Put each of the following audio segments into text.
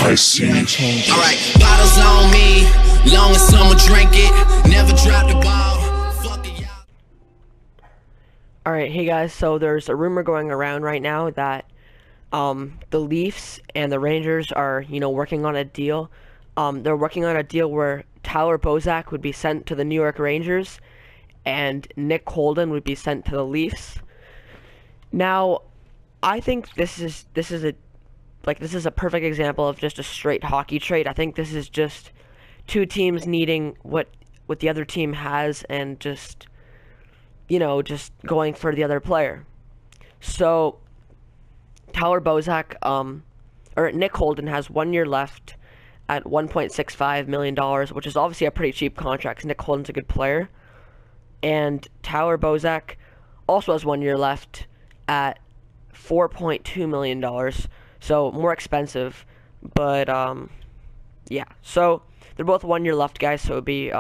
I see change. Alright, bottles on me, long as someone drink it, never drop the ball. Fuck it, y'all. Alright, hey guys, so there's a rumor going around right now that the Leafs and the Rangers are, working on a deal. They're working on a deal where Tyler BOZAK would be sent to the New York Rangers and Nick Holden would be sent to the Leafs. Now, I think this is a perfect example of just a straight hockey trade. I think this is just two teams needing what the other team has and just going for the other player. So Tyler BOZAK or Nick Holden has 1 year left at $1.65 million, which is obviously a pretty cheap contract. Nick Holden's a good player. And Tyler BOZAK also has 1 year left at $4.2 million. So more expensive. But, yeah. So they're both 1 year left, guys. So it would be,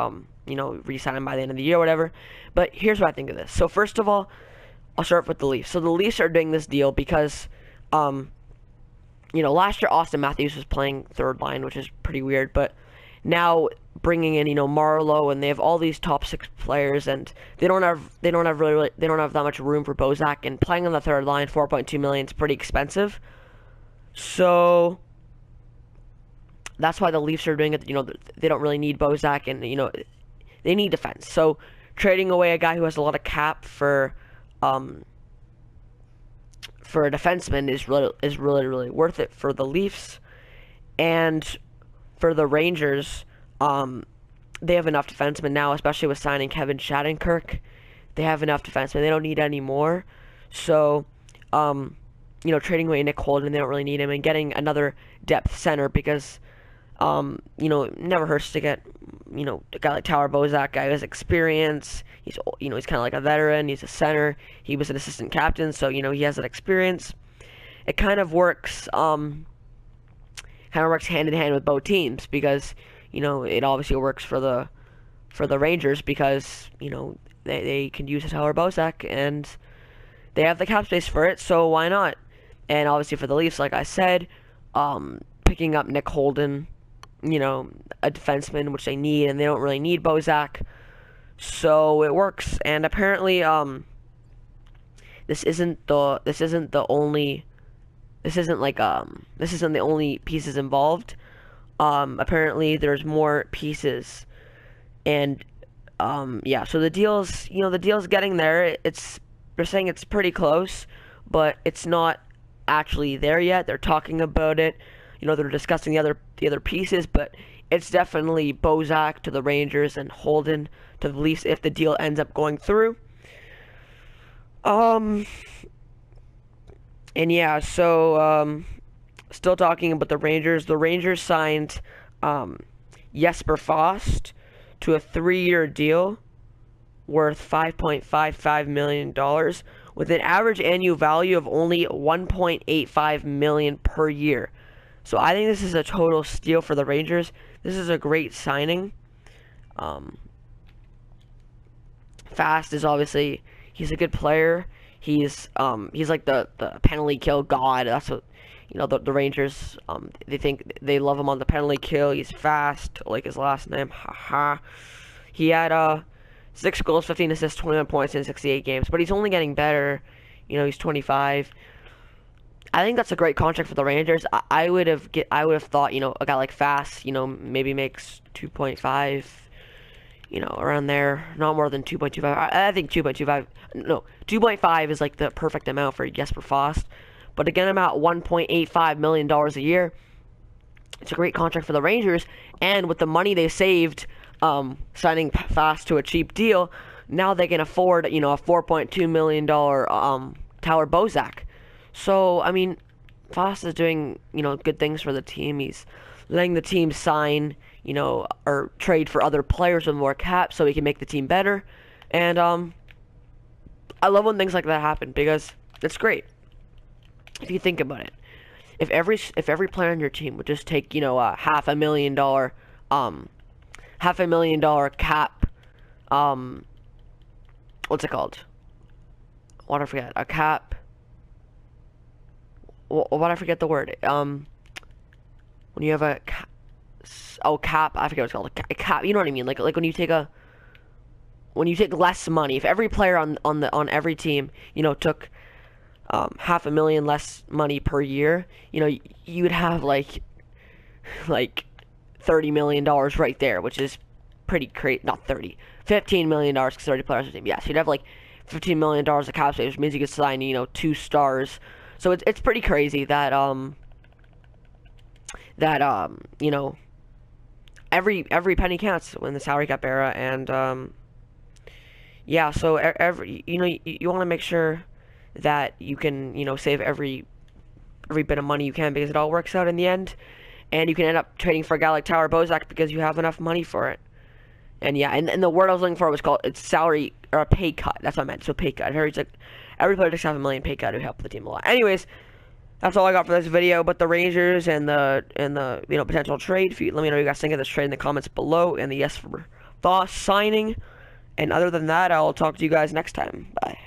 re-signed by the end of the year or whatever. But here's what I think of this. So first of all, I'll start with the Leafs. So the Leafs are doing this deal because, last year Austin Matthews was playing third line, which is pretty weird. But now bringing in, Marlowe, and they have all these top six players, and they don't have that much room for BOZAK, and playing on the third line, $4.2 million is pretty expensive. So that's why the Leafs are doing it. They don't really need BOZAK, and they need defense. So trading away a guy who has a lot of cap for a defenseman is really worth it for the Leafs. And for the Rangers, they have enough defensemen now, especially with signing Kevin Shattenkirk. They have enough defensemen. They don't need any more. So, trading away Nick Holden, they don't really need him, and getting another depth center because, it never hurts to get, a guy like Tyler BOZAK, guy who has experience. He's kind of like a veteran. He's a center. He was an assistant captain, so, he has that experience. It kind of works, hand in hand with both teams because, it obviously works for the Rangers because, they can use Tyler BOZAK and they have the cap space for it, so why not? And obviously for the Leafs, like I said, picking up Nick Holden, a defenseman, which they need, and they don't really need BOZAK, so it works. And apparently, this isn't the only pieces involved. Apparently there's more pieces, and yeah. So the deal's getting there. They're saying it's pretty close, but it's not actually there yet. They're talking about it. They're discussing the other pieces, but it's definitely BOZAK to the Rangers and Holden to the Leafs if the deal ends up going through. And yeah, so still talking about the Rangers. The Rangers signed Jesper Fast to a 3-year deal worth $5.55 million with an average annual value of only $1.85 million per year. So I think this is a total steal for the Rangers. This is a great signing. Fast is obviously, he's a good player. He's like the penalty kill god. That's what the Rangers they love him on the penalty kill. He's fast, like his last name. Haha. He had 6 goals, 15 assists, 21 points in 68 games. But he's only getting better. He's 25. I think that's a great contract for the Rangers. I would have thought, a guy like Fast, maybe makes 2.5, around there, not more than 2.25. I think 2.25. No, 2.5 is like the perfect amount for Jesper Fast. But again, I'm at $1.85 million a year. It's a great contract for the Rangers, and with the money they saved, signing Fast to a cheap deal, now they can afford, a $4.2 million Tyler BOZAK. So, I mean, Fast is doing, good things for the team. He's letting the team sign, or trade for other players with more cap so he can make the team better. And, I love when things like that happen because it's great. If you think about it. If every player on your team would just take, $500,000 cap, what's it called? What I forget? A cap. What I forget the word. when you have a cap, I forget what it's called, a cap, you know what I mean, like when you take less money, if every player on every team, you know, took $500,000 less money per year, you know, you would have like $30 million right there, which is pretty crazy. Not 30, $15 million because 30 players on the team. Yes, you'd have like $15 million of cap space, which means you could sign, you know, 2 stars. So it's pretty crazy that you know, every penny counts in the salary cap era. And yeah, so every, you know, you want to make sure that you can, you know, save every bit of money you can, because it all works out in the end, and you can end up trading for a guy like Tyler BOZAK because you have enough money for it. And yeah, and the word I was looking for was called, it's salary, or a pay cut. That's what I meant. So pay cut. Every player takes $500,000 pay cut to help the team a lot. Anyways, that's all I got for this video. But the Rangers and the you know, potential trade. Let me know what you guys think of this trade in the comments below, and the Yes for Voss signing. And other than that, I'll talk to you guys next time. Bye.